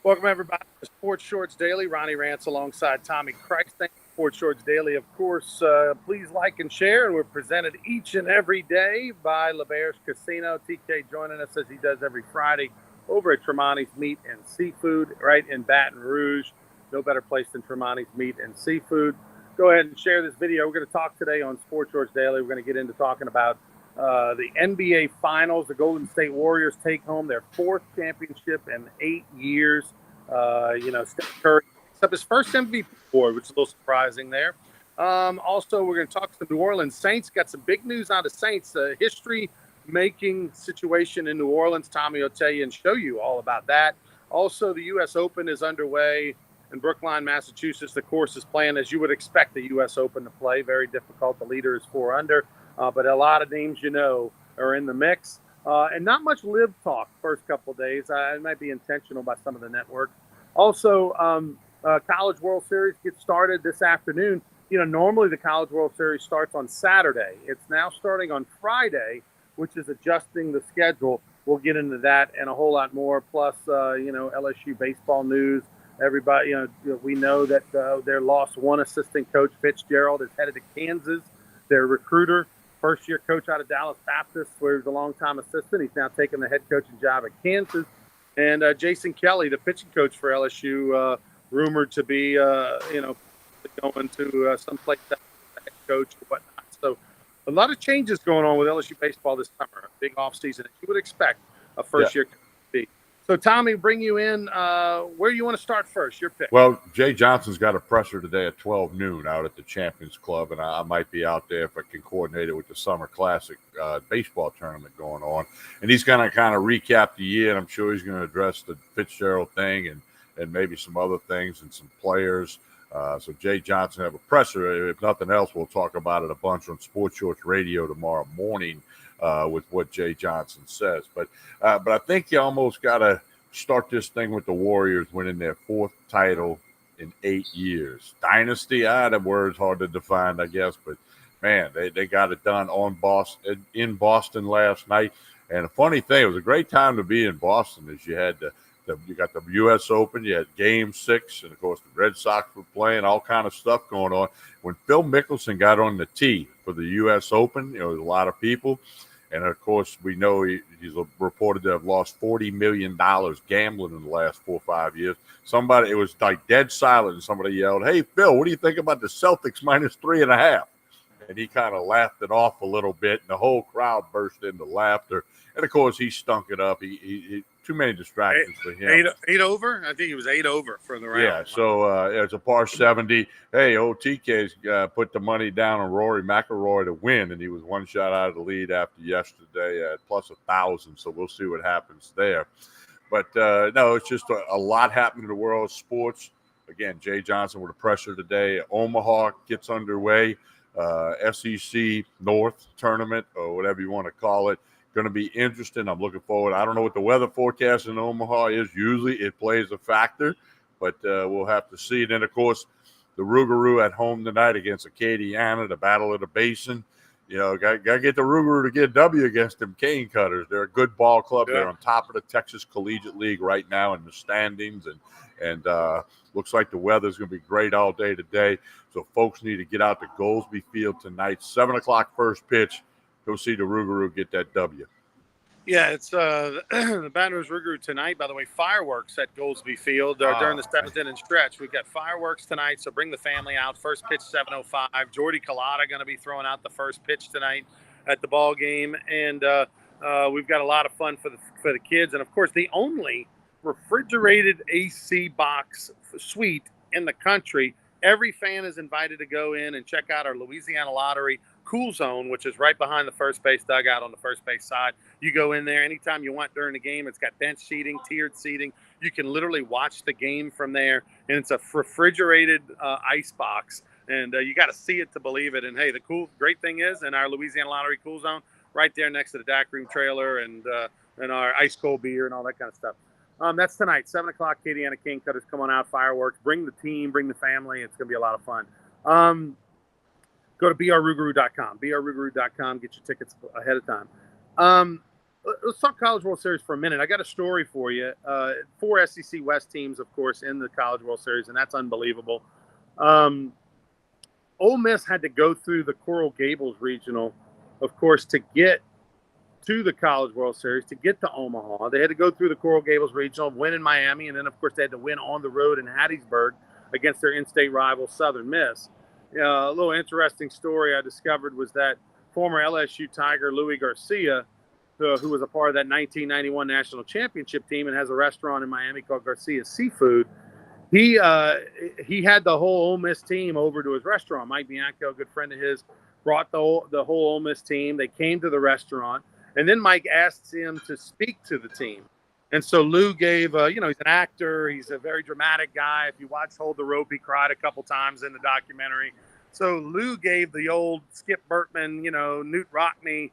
Welcome, everybody, to Sports Shorts Daily. Ronnie Rance alongside Tommy Christ. Thank you, Sports Shorts Daily. Of course, please like and share. And we're presented each and every day by LeBear's Casino. TK joining us as he does every Friday over at Tremonti's Meat and Seafood right in Baton Rouge. No better place than Tremonti's Meat and Seafood. Go ahead and share this video. We're going to talk today on Sports Shorts Daily. We're going to get into talking about the NBA Finals. The Golden State Warriors take home their fourth championship in 8 years. Steph Curry picks up his first MVP award, which is a little surprising there. Also, we're going to talk to the New Orleans Saints. Got some big news on the Saints. History-making situation in New Orleans. Tommy will tell you and show you all about that. Also, the U.S. Open is underway in Brookline, Massachusetts. The course is playing as you would expect the U.S. Open to play. Very difficult. The leader is 4 under. But a lot of names are in the mix. And not much live talk first couple of days. It might be intentional by some of the networks. Also, College World Series gets started this afternoon. Normally the College World Series starts on Saturday. It's now starting on Friday, which is adjusting the schedule. We'll get into that and a whole lot more. Plus, LSU baseball news. Everybody, we know that their lost one assistant coach, Fitzgerald, is headed to Kansas. Their recruiter, first-year coach out of Dallas Baptist, where he was a long-time assistant. He's now taking the head coaching job at Kansas. And Jason Kelly, the pitching coach for LSU, rumored to be, going to some place as a head coach or whatnot. So a lot of changes going on with LSU baseball this summer. A big offseason, as you would expect a first-year coach to be. So, Tommy, bring you in. Where do you want to start first? Your pick. Well, Jay Johnson's got a presser today at 12 noon out at the Champions Club, and I might be out there if I can coordinate it with the Summer Classic baseball tournament going on. And he's going to kind of recap the year, and I'm sure he's going to address the Fitzgerald thing and maybe some other things and some players. So Jay Johnson have a presser. If nothing else, we'll talk about it a bunch on Sports Shorts Radio tomorrow morning with what Jay Johnson says. But I think you almost got to start this thing with the Warriors winning their fourth title in 8 years. Dynasty, that word's hard to define, I guess, but man, they got it done in Boston last night. And a funny thing, it was a great time to be in Boston as you had you got the U.S. Open, you had Game 6, and of course the Red Sox were playing, all kind of stuff going on. When Phil Mickelson got on the tee for the U.S. Open, there was a lot of people. And, of course, we know he's reported to have lost $40 million gambling in the last 4 or 5 years. It was like dead silent, and somebody yelled, "Hey, Phil, what do you think about the Celtics minus 3.5?" And he kind of laughed it off a little bit, and the whole crowd burst into laughter. And, of course, he stunk it up. He too many distractions for him. Eight over? I think he was 8 over for the round. Yeah, so it's a par 70. Hey, OTK's put the money down on Rory McIlroy to win, and he was one shot out of the lead after yesterday at plus 1,000. So we'll see what happens there. But no, it's just a lot happening in the world of sports. Again, Jay Johnson with a pressure today. Omaha gets underway. SEC North tournament or whatever you want to call it. Going to be interesting. I'm looking forward. I don't know what the weather forecast in Omaha is. Usually it plays a factor, but we'll have to see. And then, of course, the Rougarou at home tonight against Acadiana, the Battle of the Basin. Got to get the Rougarou to get a W against them Cane Cutters. They're a good ball club. Yeah. They're on top of the Texas Collegiate League right now in the standings, and looks like the weather's going to be great all day today. So folks need to get out to Goldsby Field tonight. 7 o'clock first pitch. Go see the Rougarou get that W. Yeah, it's the Baton Rouge Rougarou tonight. By the way, fireworks at Goldsby Field during the 7th inning stretch. We've got fireworks tonight, so bring the family out. First pitch 7:05. Jordy Collada going to be throwing out the first pitch tonight at the ball game, and we've got a lot of fun for the kids. And of course, the only refrigerated AC box suite in the country. Every fan is invited to go in and check out our Louisiana Lottery Cool Zone, which is right behind the first base dugout on the first base side. You go in there anytime you want during the game. It's got bench seating, tiered seating. You can literally watch the game from there, and it's a refrigerated ice box. And you got to see it to believe it. And, hey, the great thing is in our Louisiana Lottery Cool Zone, right there next to the DAC Room trailer and our ice cold beer and all that kind of stuff. That's tonight, 7 o'clock, Acadiana Cane Cutters. Come on out, fireworks. Bring the team, bring the family. It's going to be a lot of fun. Go to brrougarou.com. brrougarou.com. Get your tickets ahead of time. let's talk College World Series for a minute. I got a story for you. 4 SEC West teams, of course, in the College World Series, and that's unbelievable. Ole Miss had to go through the Coral Gables Regional, of course, to get to the College World Series, to get to Omaha. They had to go through the Coral Gables Regional, win in Miami, and then, of course, they had to win on the road in Hattiesburg against their in-state rival, Southern Miss. A little interesting story I discovered was that former LSU Tiger Louis Garcia, who was a part of that 1991 national championship team and has a restaurant in Miami called Garcia's Seafood, he had the whole Ole Miss team over to his restaurant. Mike Bianco, a good friend of his, brought the whole Ole Miss team. They came to the restaurant, and then Mike asked him to speak to the team. And so Lou gave, he's an actor. He's a very dramatic guy. If you watch Hold the Rope, he cried a couple times in the documentary. So Lou gave the old Skip Bertman, Newt Rockne,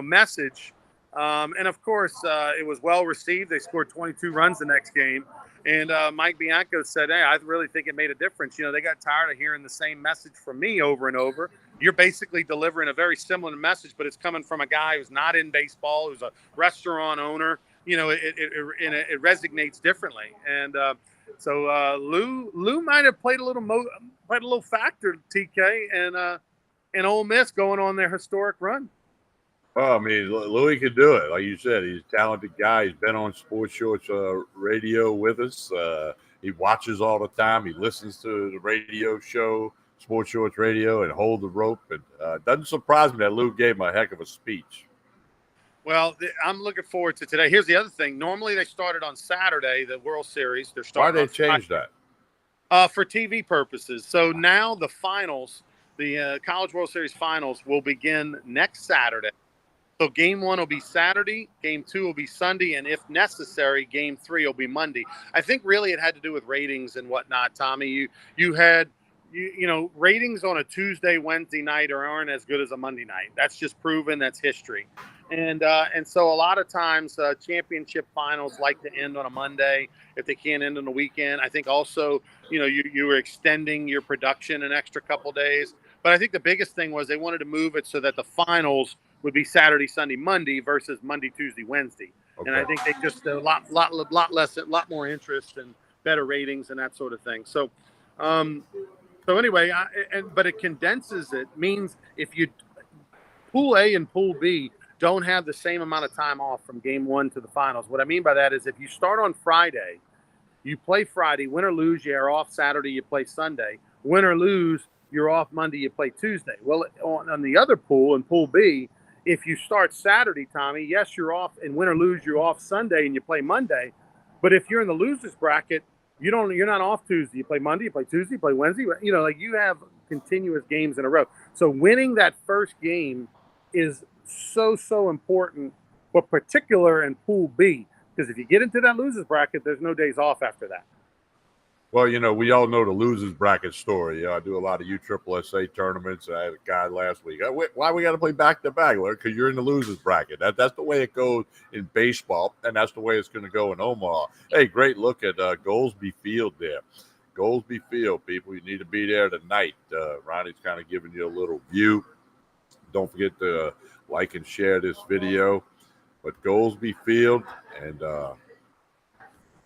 message. And of course, it was well received. They scored 22 runs the next game. And Mike Bianco said, hey, I really think it made a difference. They got tired of hearing the same message from me over and over. You're basically delivering a very similar message, but it's coming from a guy who's not in baseball, who's a restaurant owner. It resonates differently. And so Lou might have played a little factor, TK, and Ole Miss going on their historic run. Well, I mean, Louis could do it. Like you said, he's a talented guy. He's been on Sports Shorts radio with us. He watches all the time. He listens to the radio show, Sports Shorts Radio, and Hold the Rope. And doesn't surprise me that Lou gave him a heck of a speech. Well, I'm looking forward to today. Here's the other thing. Normally they started on Saturday, the World Series. They're starting. Why they change that? For TV purposes. So now the finals, the College World Series finals, will begin next Saturday. So game 1 will be Saturday, game 2 will be Sunday, and if necessary, game 3 will be Monday. I think really it had to do with ratings and whatnot, Tommy. You had ratings on a Tuesday, Wednesday night aren't as good as a Monday night. That's just proven. That's history. And so a lot of times championship finals like to end on a Monday if they can't end on a weekend. I think also, you were extending your production an extra couple days. But I think the biggest thing was they wanted to move it so that the finals would be Saturday, Sunday, Monday versus Monday, Tuesday, Wednesday. Okay. And I think they just a lot more interest and better ratings and that sort of thing. So, anyway, but it condenses it. Means if you Pool A and Pool B don't have the same amount of time off from game 1 to the finals. What I mean by that is if you start on Friday, you play Friday, win or lose, you're off Saturday, you play Sunday. Win or lose, you're off Monday, you play Tuesday. Well, on the other pool, in Pool B, if you start Saturday, Tommy, yes, you're off, and win or lose, you're off Sunday and you play Monday. But if you're in the losers bracket, you're not off Tuesday. You play Monday, you play Tuesday, you play Wednesday. You have continuous games in a row. So winning that first game is so important, but particular in Pool B, because if you get into that losers bracket, there's no days off after that. Well, we all know the losers bracket story. I do a lot of USSSA tournaments. I had a guy last week. Why we got to play back-to-back? Because you're in the losers bracket. That's the way it goes in baseball, and that's the way it's going to go in Omaha. Hey, great look at Goolsby Field there. Goolsby Field, people. You need to be there tonight. Ronnie's kind of giving you a little view. Don't forget to like and share this video. But Goolsby Field, and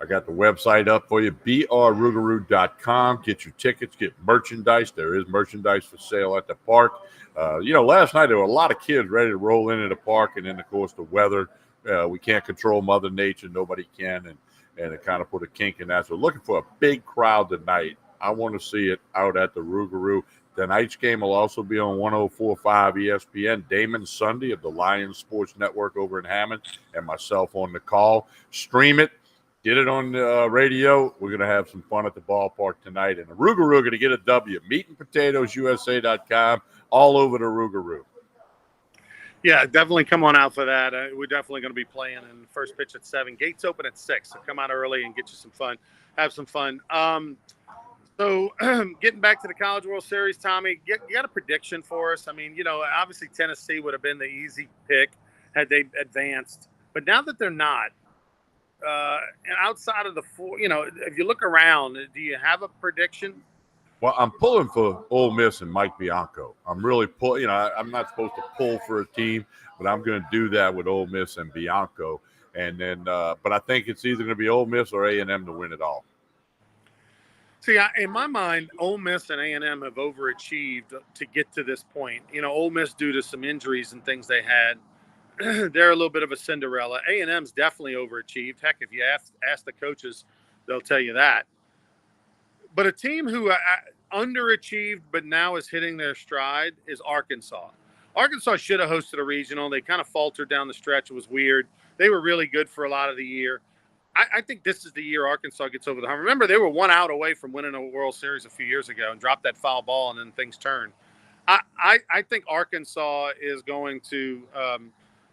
I got the website up for you, brrugaroo.com. Get your tickets, get merchandise. There is merchandise for sale at the park. Last night there were a lot of kids ready to roll into the park, and then, of course, the weather. We can't control Mother Nature. Nobody can, and it kind of put a kink in that. So looking for a big crowd tonight. I want to see it out at the Rougarou. Tonight's game will also be on 104.5 ESPN. Damon Sunday of the Lions Sports Network over in Hammond, and myself on the call. Stream it. Get it on the radio. We're going to have some fun at the ballpark tonight. And the Rougarou going to get a W. MeatandPotatoesUSA.com, all over the Rougarou. Yeah, definitely come on out for that. We're definitely going to be playing in first pitch at 7. Gates open at 6. So come out early and get you some fun. Have some fun. So getting back to the College World Series, Tommy, you got a prediction for us? I mean, obviously Tennessee would have been the easy pick had they advanced. But now that they're not, and outside of the 4, if you look around, do you have a prediction? Well, I'm pulling for Ole Miss and Mike Bianco. I'm really pulling. I'm not supposed to pull for a team, but I'm going to do that with Ole Miss and Bianco. And then, but I think it's either going to be Ole Miss or A&M to win it all. See, in my mind, Ole Miss and A&M have overachieved to get to this point. Ole Miss, due to some injuries and things they had, they're a little bit of a Cinderella. A&M's definitely overachieved. Heck, if you ask the coaches, they'll tell you that. But a team who underachieved but now is hitting their stride is Arkansas. Arkansas should have hosted a regional. They kind of faltered down the stretch. It was weird. They were really good for a lot of the year. I think this is the year Arkansas gets over the hump. Remember, they were 1 out away from winning a World Series a few years ago and dropped that foul ball, and then things turned. I think Arkansas is going to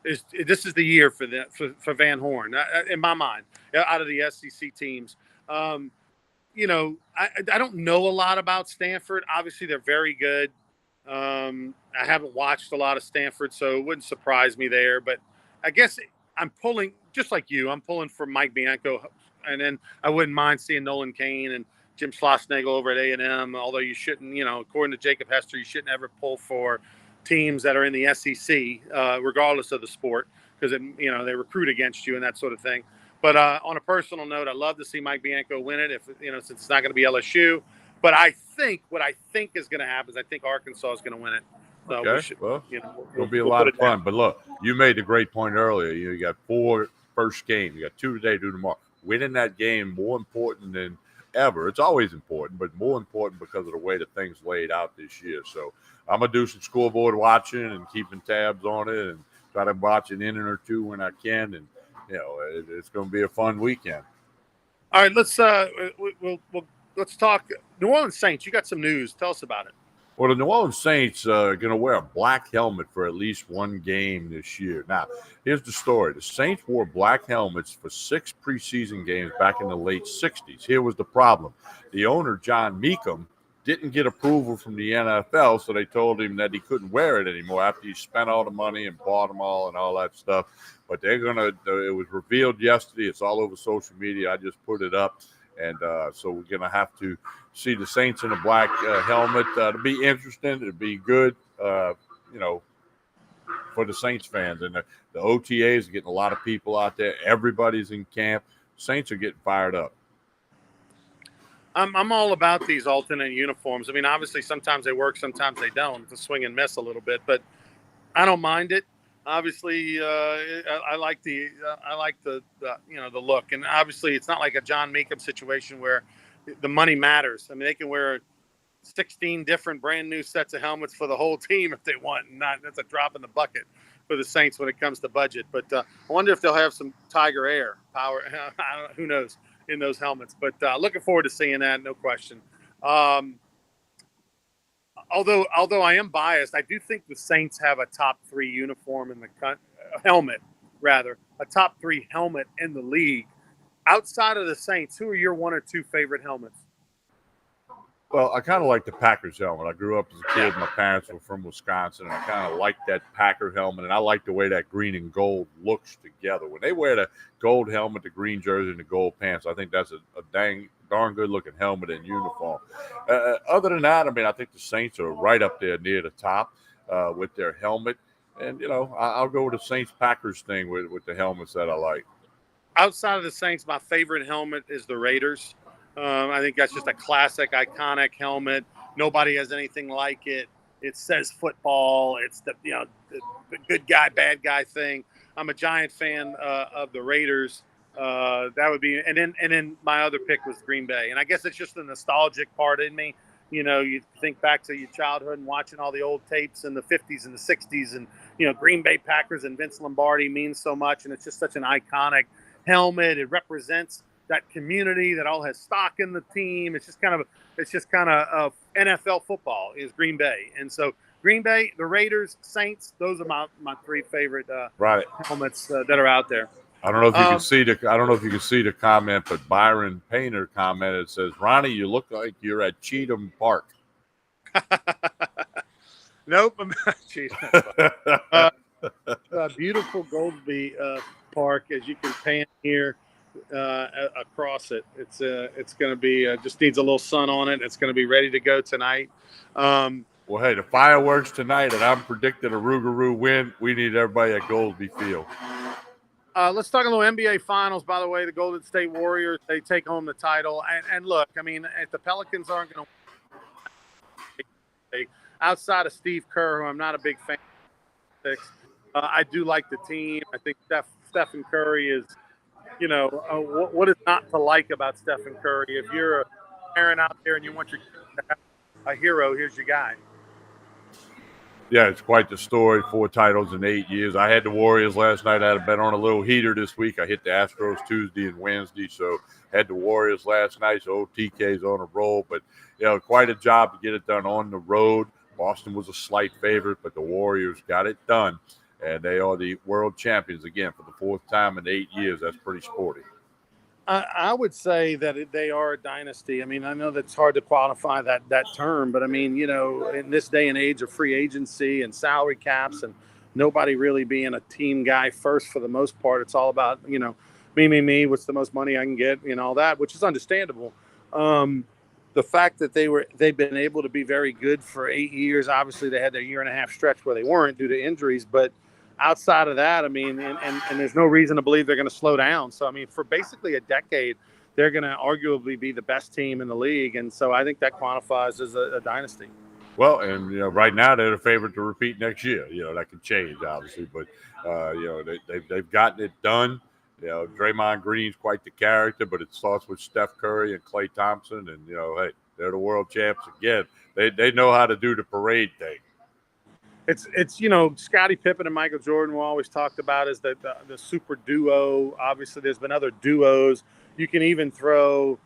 this is the year for Van Horn in my mind, out of the SEC teams. I don't know a lot about Stanford. Obviously, they're very good. I haven't watched a lot of Stanford, so it wouldn't surprise me there. But I guess I'm pulling, just like you, I'm pulling for Mike Bianco. And then I wouldn't mind seeing Nolan Kane and Jim Schlossnagle over at A&M, although you shouldn't, according to Jacob Hester, you shouldn't ever pull for teams that are in the SEC, regardless of the sport, because, they recruit against you and that sort of thing. But on a personal note, I'd love to see Mike Bianco win it, since it's not going to be LSU. But I think what I think is going to happen is I think Arkansas is going to win it. So okay, it'll be a lot of fun. But look, you made a great point earlier. You got 4 first games. You got 2 today, 2 tomorrow. Winning that game more important than ever. It's always important, but more important because of the way that things laid out this year. So I'm gonna do some scoreboard watching and keeping tabs on it, and try to watch an inning or two when I can. And it's going to be a fun weekend. All right, let's talk New Orleans Saints. You got some news. Tell us about it. Well, the New Orleans Saints are going to wear a black helmet for at least one game this year. Now, here's the story. The Saints wore black helmets for 6 preseason games back in the late 60s. Here was the problem. The owner, John Meekum, didn't get approval from the NFL, so they told him that he couldn't wear it anymore after he spent all the money and bought them all and all that stuff. But it was revealed yesterday. It's all over social media. I just put it up. And so we're going to have to see the Saints in a black helmet. It'll be interesting. It'll be good, for the Saints fans. And the OTAs are getting a lot of people out there. Everybody's in camp. Saints are getting fired up. I'm all about these alternate uniforms. I mean, obviously, sometimes they work, sometimes they don't. It's a swing and miss a little bit, but I don't mind it. Obviously, I like the look, and obviously, it's not like a John Meekum situation where the money matters. I mean, they can wear 16 different brand new sets of helmets for the whole team if they want, and that's a drop in the bucket for the Saints when it comes to budget. But I wonder if they'll have some Tiger Air power. Who knows in those helmets? But looking forward to seeing that, no question. Although I am biased, I do think the Saints have a top 3 uniform in the helmet, rather a top 3 helmet in the league. Outside of the Saints, who are your 1 or 2 favorite helmets? Well, I kind of like the Packers helmet. I grew up as a kid. My parents were from Wisconsin, and I kind of like that Packer helmet, and I like the way that green and gold looks together. When they wear the gold helmet, the green jersey, and the gold pants, I think that's a darn good-looking helmet and uniform. Other than that, I mean, I think the Saints are right up there near the top with their helmet. And, I'll go with the Saints-Packers thing with the helmets that I like. Outside of the Saints, my favorite helmet is the Raiders. I think that's just a classic, iconic helmet. Nobody has anything like it. It says football. It's the good guy, bad guy thing. I'm a giant fan of the Raiders. That would be, and then my other pick was Green Bay. And I guess it's just the nostalgic part in me. You think back to your childhood and watching all the old tapes in the 50s and the 60s, and Green Bay Packers and Vince Lombardi means so much, and it's just such an iconic helmet. It represents that community that all has stock in the team. It's just kind of NFL football is Green Bay. And so Green Bay, the Raiders, Saints, those are my 3 favorite helmets that are out there. I don't know if you can see the comment, but Byron Painter commented, says, "Ronnie, you look like you're at Cheatham Park." Nope, I'm not Cheatham. Beautiful Goldsby Park, as you can pan here. across it. It's going to be just needs a little sun on it. It's going to be ready to go tonight. Well, hey, the fireworks tonight, and I'm predicting a Rougarou win. We need everybody at Goldsby Field. Let's talk a little NBA Finals. By the way, the Golden State Warriors, they take home the title. And look, I mean, if the Pelicans aren't going to outside of Steve Kerr, who I'm not a big fan of, I do like the team. I think Stephen Curry is, what is not to like about Stephen Curry? If you're a parent out there and you want your kid to have a hero, here's your guy. Yeah, it's quite the story. 4 titles in 8 years. I had the Warriors last night. I had been on a little heater this week. I hit the Astros Tuesday and Wednesday, so had the Warriors last night. So TK's on a roll, but quite a job to get it done on the road. Boston was a slight favorite, but the Warriors got it done, and they are the world champions again for the 4th time in 8 years. That's pretty sporty. I would say that they are a dynasty. I mean, I know that's hard to qualify that term, but I mean, in this day and age of free agency and salary caps and nobody really being a team guy first for the most part, it's all about, me, what's the most money I can get, all that, which is understandable. The fact that they've been able to be very good for 8 years, obviously they had their 1.5-year stretch where they weren't due to injuries, but outside of that, I mean, and there's no reason to believe they're going to slow down. So, I mean, for basically a decade, they're going to arguably be the best team in the league. And so I think that qualifies as a dynasty. Well, and, right now they're the favorite to repeat next year. That could change, obviously. But, they've gotten it done. Draymond Green's quite the character, but it starts with Steph Curry and Klay Thompson. And, hey, they're the world champs again. They know how to do the parade thing. It's Scottie Pippen and Michael Jordan were always talked about as the super duo. Obviously, there's been other duos. You can even throw,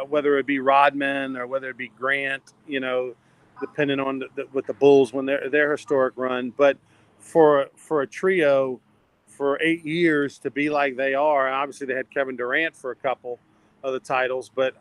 whether it be Rodman or whether it be Grant, depending on with the Bulls when their historic run. But for a trio for 8 years to be like they are, and obviously they had Kevin Durant for a couple of the titles, but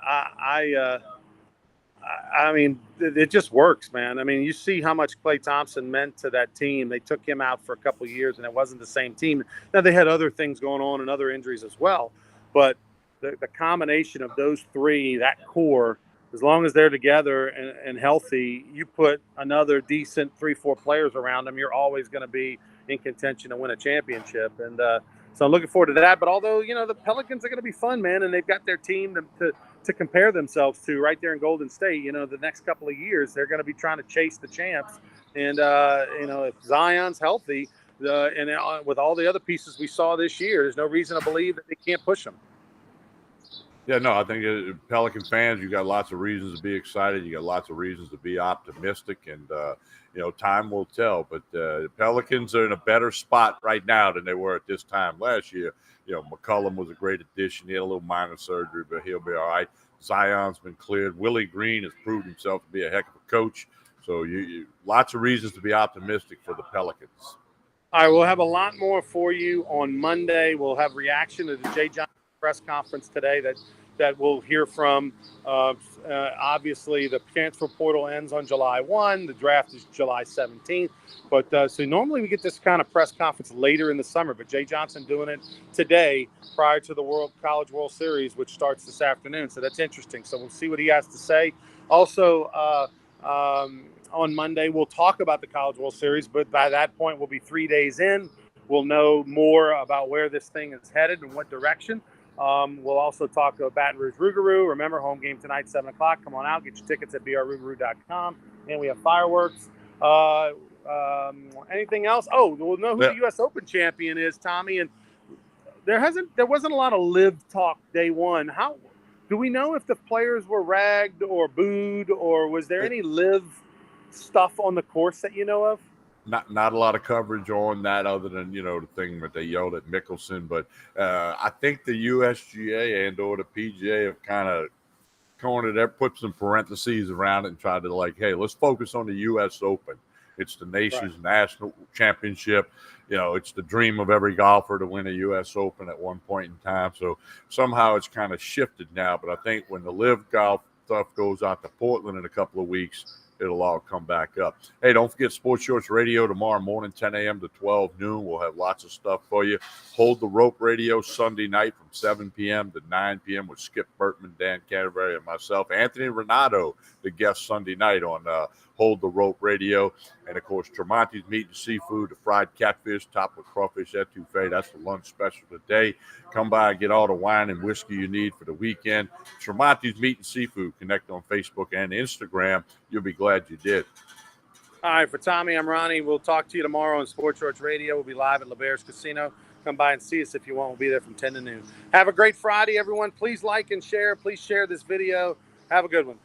I mean, it just works, man. I mean, you see how much Klay Thompson meant to that team. They took him out for a couple of years, and it wasn't the same team. Now, they had other things going on and other injuries as well. But the combination of those three, that core, as long as they're together and healthy, you put another decent 3-4 players around them, you're always going to be in contention to win a championship. And so I'm looking forward to that. But although, the Pelicans are going to be fun, man, and they've got their team to compare themselves to right there in Golden State, the next couple of years, they're going to be trying to chase the champs. And, if Zion's healthy and with all the other pieces we saw this year, there's no reason to believe that they can't push them. Yeah, no, I think Pelican fans, you got lots of reasons to be excited. You got lots of reasons to be optimistic, and time will tell. But the Pelicans are in a better spot right now than they were at this time last year. McCollum was a great addition. He had a little minor surgery, but he'll be all right. Zion's been cleared. Willie Green has proved himself to be a heck of a coach. So you lots of reasons to be optimistic for the Pelicans. All right, we'll have a lot more for you on Monday. We'll have reaction to the Jay Johnson press conference today that we'll hear from. Obviously, the transfer portal ends on July 1. The draft is July 17th. But so normally we get this kind of press conference later in the summer, but Jay Johnson doing it today prior to the College World Series, which starts this afternoon. So that's interesting. So we'll see what he has to say. Also, on Monday, we'll talk about the College World Series, but by that point, we'll be 3 days in. We'll know more about where this thing is headed and what direction. We'll also talk about Baton Rouge Rougarou. Remember, home game tonight, 7 o'clock. Come on out. Get your tickets at brrougarou.com. And we have fireworks. Anything else? Oh, we'll know who the U.S. Open champion is, Tommy. And there wasn't a lot of live talk day one. How do we know if the players were ragged or booed, or was there any live stuff on the course that you know of? Not a lot of coverage on that other than, the thing that they yelled at Mickelson. But I think the USGA and or the PGA have kind of cornered there, put some parentheses around it and tried to hey, let's focus on the U.S. Open. It's the nation's national championship. It's the dream of every golfer to win a U.S. Open at one point in time. So somehow it's kind of shifted now. But I think when the live golf stuff goes out to Portland in a couple of weeks, it'll all come back up. Hey, don't forget Sports Shorts Radio tomorrow morning, 10 a.m. to 12 noon. We'll have lots of stuff for you. Hold the Rope Radio Sunday night from 7 p.m. to 9 p.m. with Skip Burtman, Dan Canterbury, and myself. Anthony Renato, the guest Sunday night on Hold the Rope Radio. And, of course, Tremonti's Meat and Seafood, the fried catfish, topped with crawfish etouffee. That's the lunch special today. Come by and get all the wine and whiskey you need for the weekend. Tremonti's Meat and Seafood. Connect on Facebook and Instagram. You'll be glad you did. All right, for Tommy, I'm Ronnie. We'll talk to you tomorrow on Sports Shorts Radio. We'll be live at LeBare's Casino. Come by and see us if you want. We'll be there from 10 to noon. Have a great Friday, everyone. Please like and share. Please share this video. Have a good one.